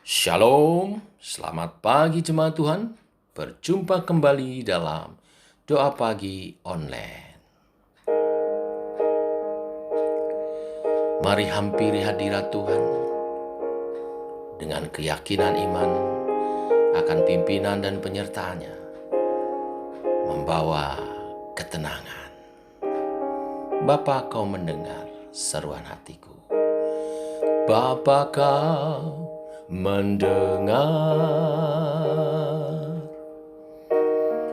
Shalom, selamat pagi jemaat Tuhan. Berjumpa kembali dalam doa pagi online. Mari hampiri hadirat Tuhan dengan keyakinan iman akan pimpinan dan penyertaannya, membawa ketenangan. Bapa, kau mendengar seruan hatiku. Bapa, kau mendengar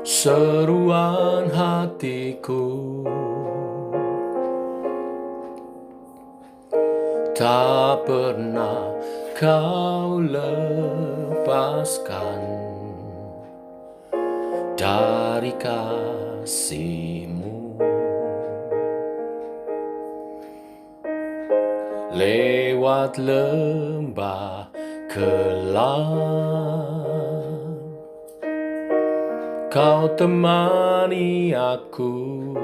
seruan hatiku. Tak pernah kau lepaskan dari kasih-Mu. Lewat lembah kelam, kau temani aku.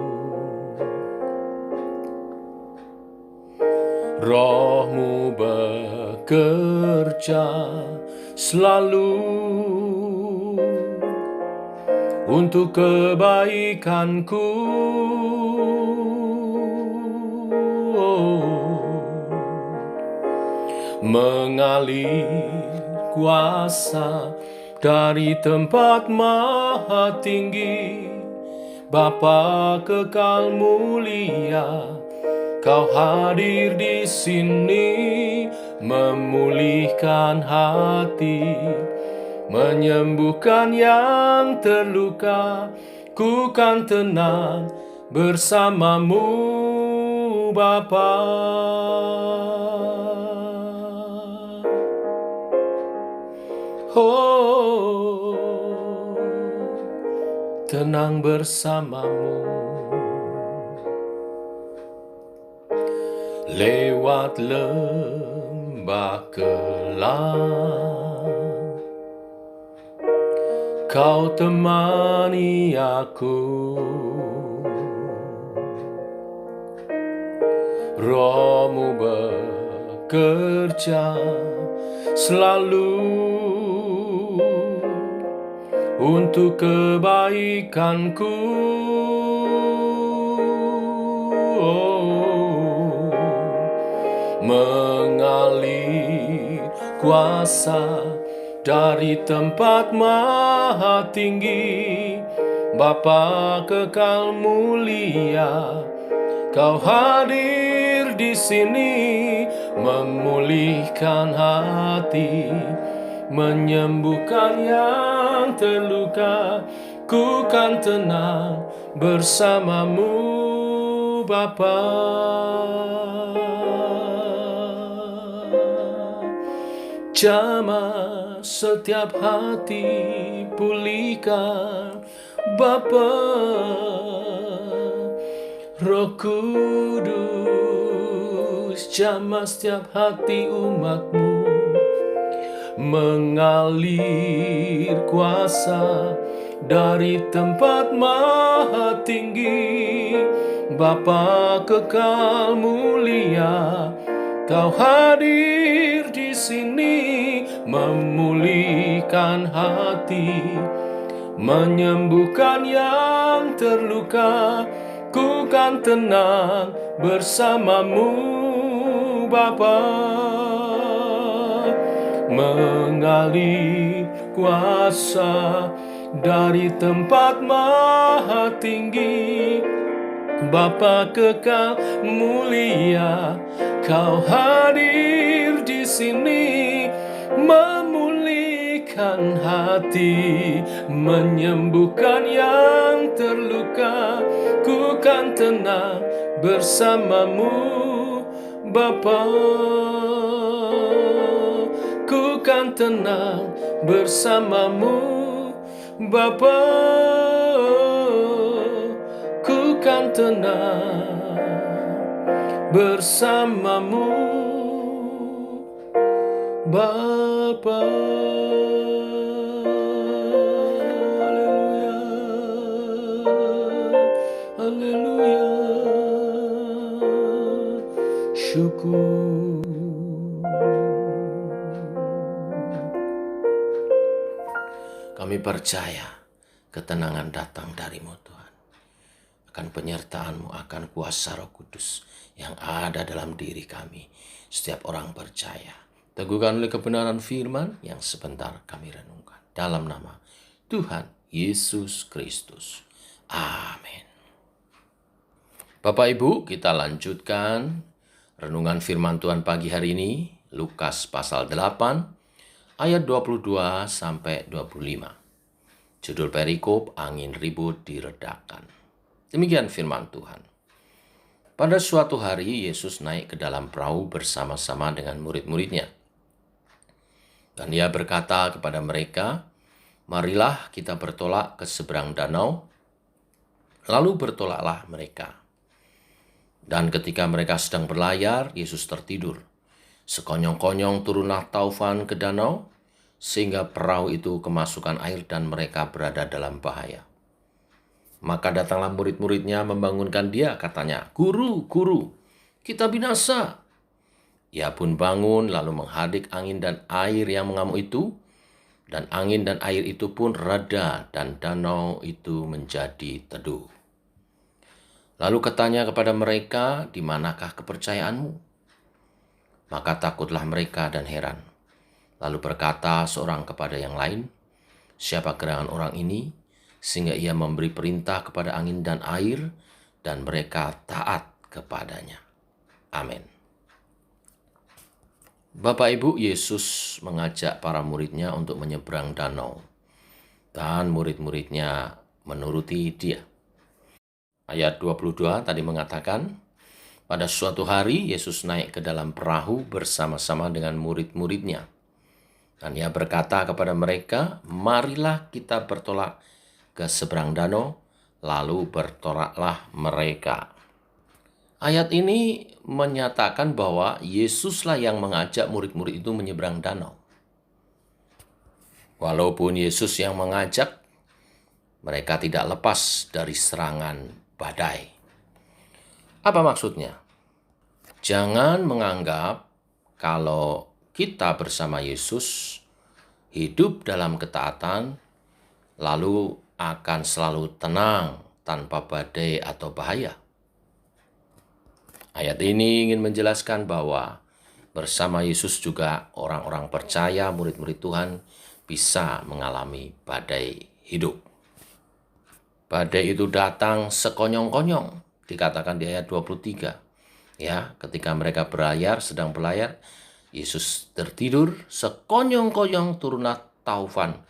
Roh-Mu bekerja selalu untuk kebaikanku. Mengalir kuasa dari tempat maha tinggi, Bapa kekal mulia, kau hadir di sini, memulihkan hati, menyembuhkan yang terluka. Ku kan tenang bersama-Mu, Bapa. Oh, tenang bersama-Mu. Lewat lembah kelam, kau temani aku. Roh-Mu bekerja selalu untuk kebaikanku. Mengalir kuasa dari tempat maha tinggi, Bapa kekal mulia, kau hadir di sini, memulihkan hati, menyembuhkan yang terluka. Ku kan tenang bersama-Mu, Bapa. Jamah setiap hati, pulihkan Bapa. Roh Kudus, jamah setiap hati umat-Mu, mengalir kuasa dari tempat maha tinggi, Bapa kekal mulia, kau hadir di sini, memulihkan hati, menyembuhkan yang terluka. Ku kan tenang bersama-Mu, Bapa. Mengalir kuasa dari tempat maha tinggi, Bapa kekal mulia, kau hadir di sini, memulihkan hati, menyembuhkan yang terluka. Ku kan tenang bersama-Mu, Bapa. Ku kan tenang bersama-Mu, Bapa. Ku kan tenang bersama-Mu, Bapa. Haleluya, haleluya. Syukur. Kami percaya ketenangan datang darimu Tuhan. Akan penyertaan-Mu, akan kuasa Roh Kudus yang ada dalam diri kami. Setiap orang percaya. Teguhkan oleh kebenaran firman yang sebentar kami renungkan. Dalam nama Tuhan Yesus Kristus. Amin. Bapak Ibu, kita lanjutkan renungan firman Tuhan pagi hari ini. Lukas pasal 8 ayat 22 sampai 25. Judul perikop, angin ribut diredakan. Demikian firman Tuhan. Pada suatu hari Yesus naik ke dalam perahu bersama-sama dengan murid-muridnya. Dan Ia berkata kepada mereka, "Marilah kita bertolak ke seberang danau." Lalu bertolaklah mereka. Dan ketika mereka sedang berlayar, Yesus tertidur. Sekonyong-konyong turunlah taufan ke danau, sehingga perahu itu kemasukan air dan mereka berada dalam bahaya. Maka datanglah murid-muridnya membangunkan dia, katanya, "Guru, guru, kita binasa." Ia pun bangun lalu menghadik angin dan air yang mengamuk itu, dan angin dan air itu pun reda dan danau itu menjadi teduh. Lalu katanya kepada mereka, "Di manakah kepercayaanmu?" Maka takutlah mereka dan heran. Lalu berkata seorang kepada yang lain, "Siapa gerangan orang ini, sehingga ia memberi perintah kepada angin dan air, dan mereka taat kepadanya." Amin. Bapak Ibu, Yesus mengajak para muridnya untuk menyeberang danau. Dan murid-muridnya menuruti dia. Ayat 22 tadi mengatakan, pada suatu hari Yesus naik ke dalam perahu bersama-sama dengan murid-muridnya. Dan Ia berkata kepada mereka, "Marilah kita bertolak ke seberang danau." Lalu bertolaklah mereka. Ayat ini menyatakan bahwa Yesuslah yang mengajak murid-murid itu menyeberang danau. Walaupun Yesus yang mengajak, mereka tidak lepas dari serangan badai. Apa maksudnya? Jangan menganggap kalau kita bersama Yesus hidup dalam ketaatan, lalu akan selalu tenang tanpa badai atau bahaya. Ayat ini ingin menjelaskan bahwa bersama Yesus juga orang-orang percaya, murid-murid Tuhan, bisa mengalami badai hidup. Badai itu datang sekonyong-konyong, dikatakan di ayat 23. Ya, ketika mereka sedang berlayar, Yesus tertidur, sekonyong-konyong turunlah taufan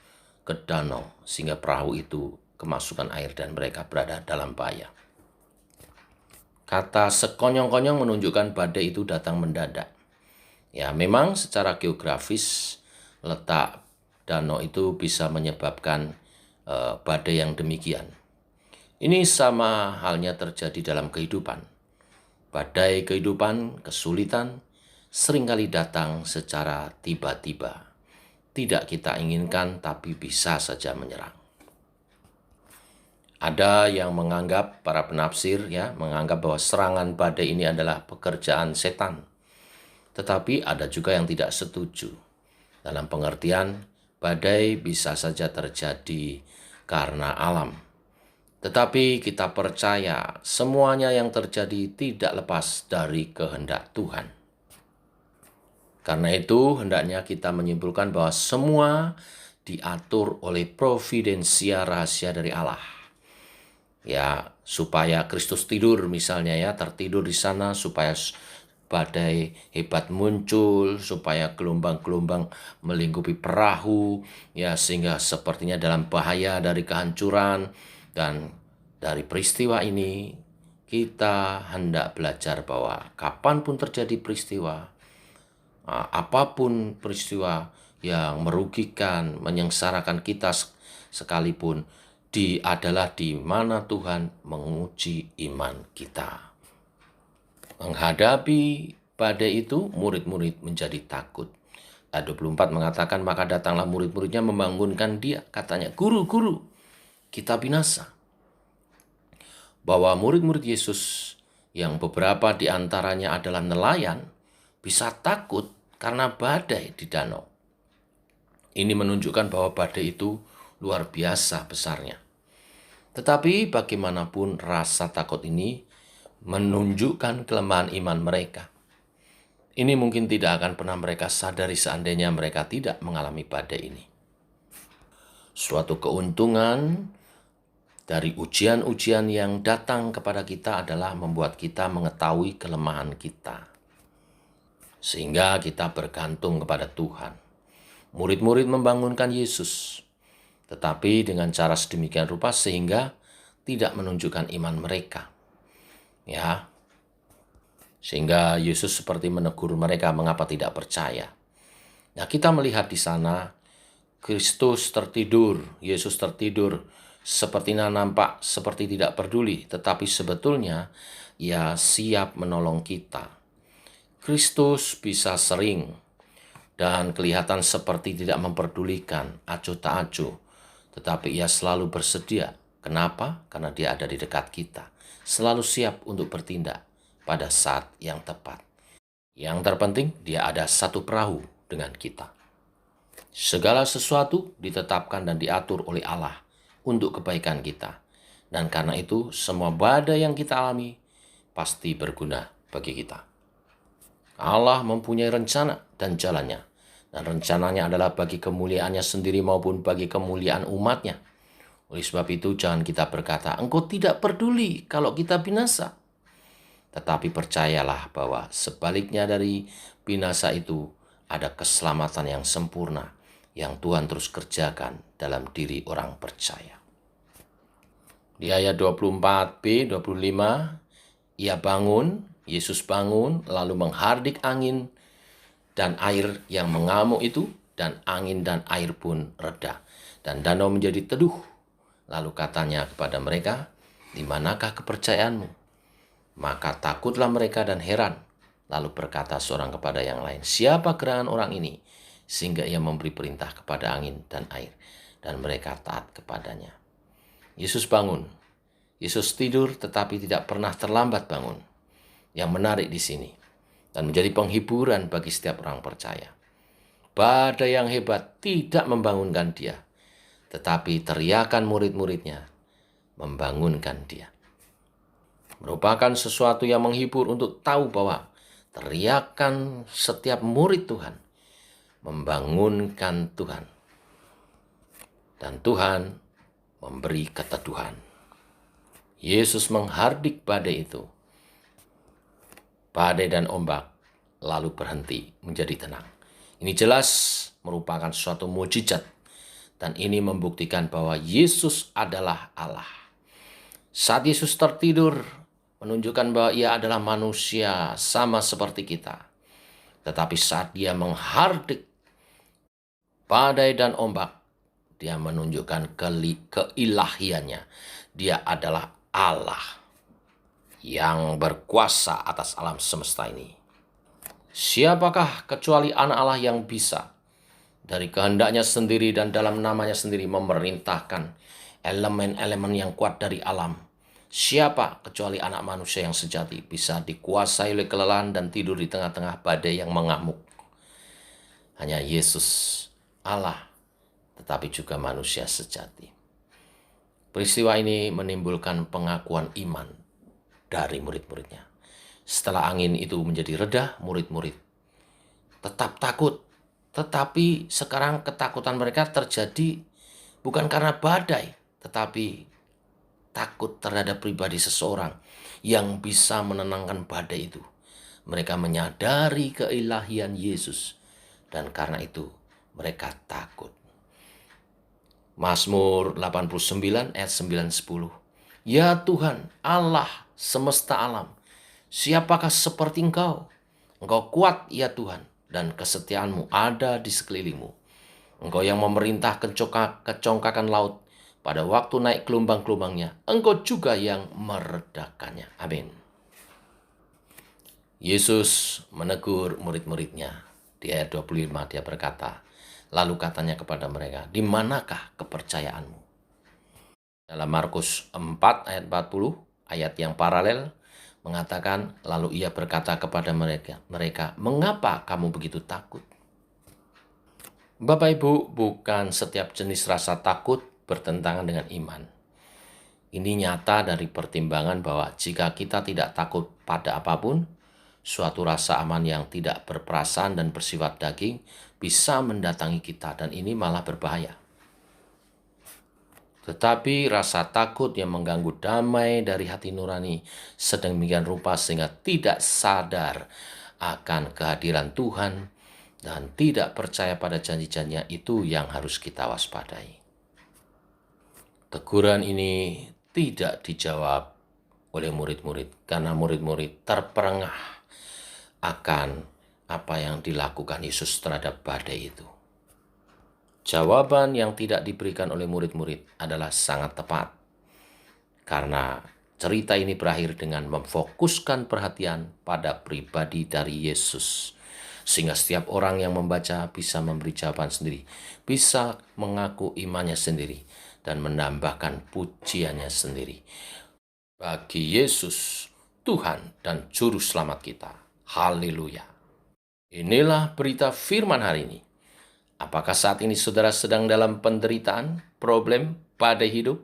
ke danau, sehingga perahu itu kemasukan air dan mereka berada dalam bahaya. Kata sekonyong-konyong menunjukkan badai itu datang mendadak. Ya, memang secara geografis letak danau itu bisa menyebabkan badai yang demikian. Ini sama halnya terjadi dalam kehidupan. Badai kehidupan, kesulitan, seringkali datang secara tiba-tiba. Tidak kita inginkan, tapi bisa saja menyerang. Ada yang menganggap, para penafsir menganggap bahwa serangan badai ini adalah pekerjaan setan. Tetapi ada juga yang tidak setuju. Dalam pengertian, badai bisa saja terjadi karena alam. Tetapi kita percaya semuanya yang terjadi tidak lepas dari kehendak Tuhan. Karena itu, hendaknya kita menyimpulkan bahwa semua diatur oleh providensia rahasia dari Allah. Ya, supaya Kristus tidur misalnya tertidur di sana, supaya badai hebat muncul, supaya gelombang-gelombang melingkupi perahu, sehingga sepertinya dalam bahaya dari kehancuran. Dan dari peristiwa ini, kita hendak belajar bahwa kapanpun terjadi peristiwa, apapun peristiwa yang merugikan, menyengsarakan kita sekalipun, adalah di mana Tuhan menguji iman kita. Menghadapi badai itu, murid-murid menjadi takut. Ayat 24 mengatakan, maka datanglah murid-muridnya membangunkan dia, katanya, "Guru, guru, kita binasa." Bahwa murid-murid Yesus yang beberapa di antaranya adalah nelayan, bisa takut karena badai di danau. Ini menunjukkan bahwa badai itu luar biasa besarnya. Tetapi bagaimanapun rasa takut ini menunjukkan kelemahan iman mereka. Ini mungkin tidak akan pernah mereka sadari seandainya mereka tidak mengalami badai ini. Suatu keuntungan dari ujian-ujian yang datang kepada kita adalah membuat kita mengetahui kelemahan kita. Sehingga kita bergantung kepada Tuhan. Murid-murid membangunkan Yesus, tetapi dengan cara sedemikian rupa sehingga tidak menunjukkan iman mereka. Ya, sehingga Yesus seperti menegur mereka mengapa tidak percaya. Nah, kita melihat di sana Kristus tertidur, Yesus tertidur, sepertinya nampak seperti tidak peduli, tetapi sebetulnya Ia siap menolong kita. Kristus bisa sering dan kelihatan seperti tidak memperdulikan, acuh tak acuh, tetapi Ia selalu bersedia. Kenapa? Karena Dia ada di dekat kita, selalu siap untuk bertindak pada saat yang tepat. Yang terpenting, Dia ada satu perahu dengan kita. Segala sesuatu ditetapkan dan diatur oleh Allah untuk kebaikan kita. Dan karena itu, semua badai yang kita alami pasti berguna bagi kita. Allah mempunyai rencana dan jalannya. Dan rencananya adalah bagi kemuliaannya sendiri maupun bagi kemuliaan umatnya. Oleh sebab itu, jangan kita berkata, engkau tidak peduli kalau kita binasa. Tetapi percayalah bahwa sebaliknya dari binasa itu ada keselamatan yang sempurna yang Tuhan terus kerjakan dalam diri orang percaya. Di ayat 24b, 25, Yesus bangun lalu menghardik angin dan air yang mengamuk itu, dan angin dan air pun reda. Dan danau menjadi teduh. Lalu katanya kepada mereka, di manakah kepercayaanmu? Maka takutlah mereka dan heran. Lalu berkata seorang kepada yang lain, siapa gerangan orang ini? Sehingga ia memberi perintah kepada angin dan air, dan mereka taat kepadanya. Yesus bangun. Yesus tidur tetapi tidak pernah terlambat bangun. Yang menarik di sini, dan menjadi penghiburan bagi setiap orang percaya. Badai yang hebat tidak membangunkan dia, tetapi teriakan murid-muridnya membangunkan dia. Merupakan sesuatu yang menghibur untuk tahu bahwa teriakan setiap murid Tuhan membangunkan Tuhan. Dan Tuhan memberi keteduhan. Yesus menghardik badai itu. Badai dan ombak lalu berhenti menjadi tenang. Ini jelas merupakan suatu mukjizat. Dan ini membuktikan bahwa Yesus adalah Allah. Saat Yesus tertidur, menunjukkan bahwa Ia adalah manusia sama seperti kita. Tetapi saat Dia menghardik badai dan ombak, Dia menunjukkan keilahiannya. Dia adalah Allah yang berkuasa atas alam semesta ini. Siapakah kecuali anak Allah yang bisa dari kehendaknya sendiri dan dalam namanya sendiri memerintahkan elemen-elemen yang kuat dari alam? Siapa kecuali anak manusia yang sejati bisa dikuasai oleh kelelahan dan tidur di tengah-tengah badai yang mengamuk? Hanya Yesus, Allah, tetapi juga manusia sejati. Peristiwa ini menimbulkan pengakuan iman dari murid-muridnya. Setelah angin itu menjadi reda, murid-murid tetap takut. Tetapi sekarang ketakutan mereka terjadi bukan karena badai, tetapi takut terhadap pribadi seseorang yang bisa menenangkan badai itu. Mereka menyadari keilahian Yesus, dan karena itu mereka takut. Mazmur 89 ayat 9-10. Ya Tuhan, Allah semesta alam, siapakah seperti Engkau? Engkau kuat ya Tuhan, dan kesetiaanmu ada di sekelilingmu. Engkau yang memerintah kecongkakan laut, pada waktu naik gelombang-gelombangnya, Engkau juga yang meredakannya. Amin. Yesus menegur murid-muridnya. Di ayat 25 dia berkata, lalu katanya kepada mereka, di manakah kepercayaanmu? Dalam Markus 4 ayat 40, ayat yang paralel, mengatakan, lalu ia berkata kepada mereka, mengapa kamu begitu takut? Bapak Ibu, bukan setiap jenis rasa takut bertentangan dengan iman. Ini nyata dari pertimbangan bahwa jika kita tidak takut pada apapun, suatu rasa aman yang tidak berperasaan dan bersifat daging bisa mendatangi kita dan ini malah berbahaya. Tetapi rasa takut yang mengganggu damai dari hati nurani sedemikian rupa sehingga tidak sadar akan kehadiran Tuhan dan tidak percaya pada janji-janjinya itu yang harus kita waspadai. Teguran ini tidak dijawab oleh murid-murid karena murid-murid terperangah akan apa yang dilakukan Yesus terhadap badai itu. Jawaban yang tidak diberikan oleh murid-murid adalah sangat tepat. Karena cerita ini berakhir dengan memfokuskan perhatian pada pribadi dari Yesus. Sehingga setiap orang yang membaca bisa memberi jawaban sendiri. Bisa mengaku imannya sendiri. Dan menambahkan pujiannya sendiri. Bagi Yesus, Tuhan dan Juru Selamat kita. Haleluya. Inilah berita firman hari ini. Apakah saat ini saudara sedang dalam penderitaan, problem, badai hidup?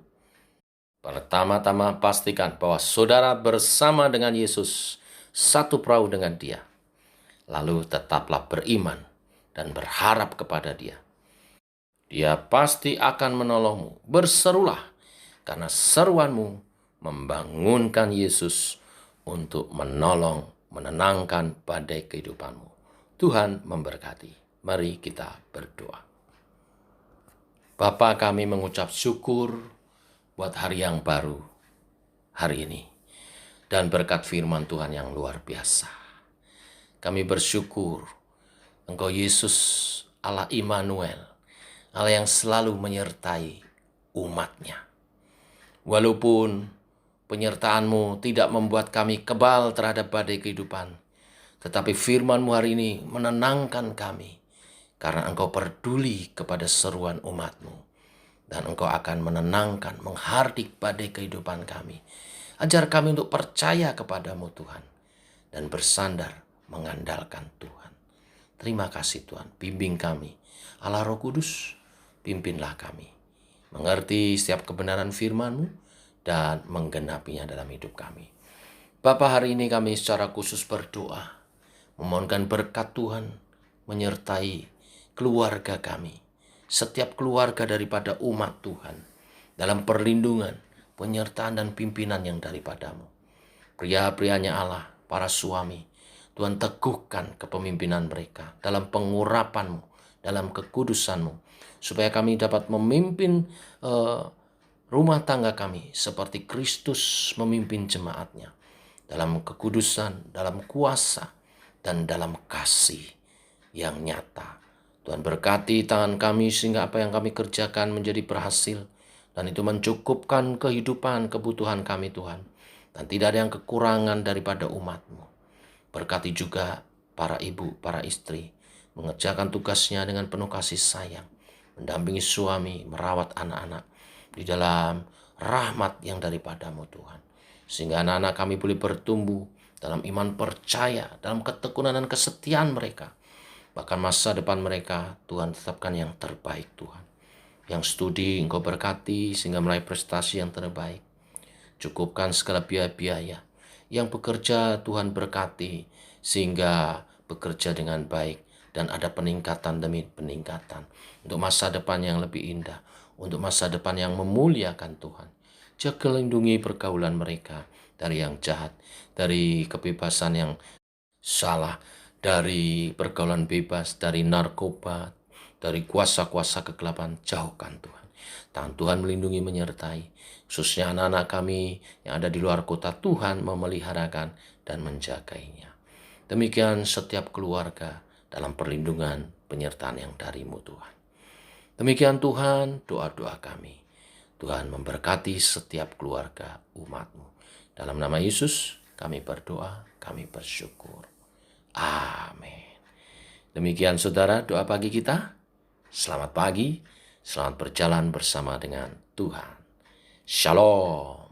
Pertama-tama pastikan bahwa saudara bersama dengan Yesus, satu perahu dengan Dia. Lalu tetaplah beriman dan berharap kepada Dia. Dia pasti akan menolongmu. Berserulah, karena seruanmu membangunkan Yesus untuk menolong, menenangkan badai kehidupanmu. Tuhan memberkati. Mari kita berdoa. Bapa, kami mengucap syukur buat hari yang baru hari ini dan berkat firman Tuhan yang luar biasa. Kami bersyukur Engkau Yesus Allah Immanuel, Allah yang selalu menyertai umat-Nya. Walaupun penyertaan-Mu tidak membuat kami kebal terhadap badai kehidupan, tetapi firman-Mu hari ini menenangkan kami. Karena Engkau peduli kepada seruan umat-Mu. Dan Engkau akan menenangkan, menghardik badai kehidupan kami. Ajar kami untuk percaya kepadamu Tuhan. Dan bersandar mengandalkan Tuhan. Terima kasih Tuhan, bimbing kami. Allah Roh Kudus, pimpinlah kami. Mengerti setiap kebenaran firman-Mu dan menggenapinya dalam hidup kami. Bapa, hari ini kami secara khusus berdoa. Memohonkan berkat Tuhan menyertai keluarga kami, setiap keluarga daripada umat Tuhan, dalam perlindungan, penyertaan dan pimpinan yang daripadamu. Pria-prianya Allah, para suami, Tuhan teguhkan kepemimpinan mereka dalam pengurapan-Mu, dalam kekudusan-Mu, supaya kami dapat memimpin rumah tangga kami seperti Kristus memimpin jemaat-Nya, dalam kekudusan, dalam kuasa, dan dalam kasih yang nyata. Tuhan berkati tangan kami sehingga apa yang kami kerjakan menjadi berhasil. Dan itu mencukupkan kehidupan, kebutuhan kami Tuhan. Dan tidak ada yang kekurangan daripada umat-Mu. Berkati juga para ibu, para istri. Mengerjakan tugasnya dengan penuh kasih sayang. Mendampingi suami, merawat anak-anak. Di dalam rahmat yang daripada-Mu Tuhan. Sehingga anak-anak kami boleh bertumbuh dalam iman percaya, dalam ketekunan dan kesetiaan mereka. Bahkan masa depan mereka, Tuhan tetapkan yang terbaik Tuhan. Yang studi Engkau berkati sehingga meraih prestasi yang terbaik. Cukupkan segala biaya-biaya. Yang bekerja Tuhan berkati sehingga bekerja dengan baik. Dan ada peningkatan demi peningkatan. Untuk masa depan yang lebih indah. Untuk masa depan yang memuliakan Tuhan. Jaga lindungi pergaulan mereka dari yang jahat. Dari kebebasan yang salah. Dari pergaulan bebas, dari narkoba, dari kuasa-kuasa kegelapan, jauhkan Tuhan. Tangan Tuhan melindungi, menyertai, khususnya anak-anak kami yang ada di luar kota, Tuhan memeliharakan dan menjagainya. Demikian setiap keluarga dalam perlindungan penyertaan yang dari-Mu Tuhan. Demikian Tuhan doa-doa kami. Tuhan memberkati setiap keluarga umat-Mu. Dalam nama Yesus kami berdoa, kami bersyukur. Amin. Demikian saudara doa pagi kita. Selamat pagi, selamat berjalan bersama dengan Tuhan. Shalom.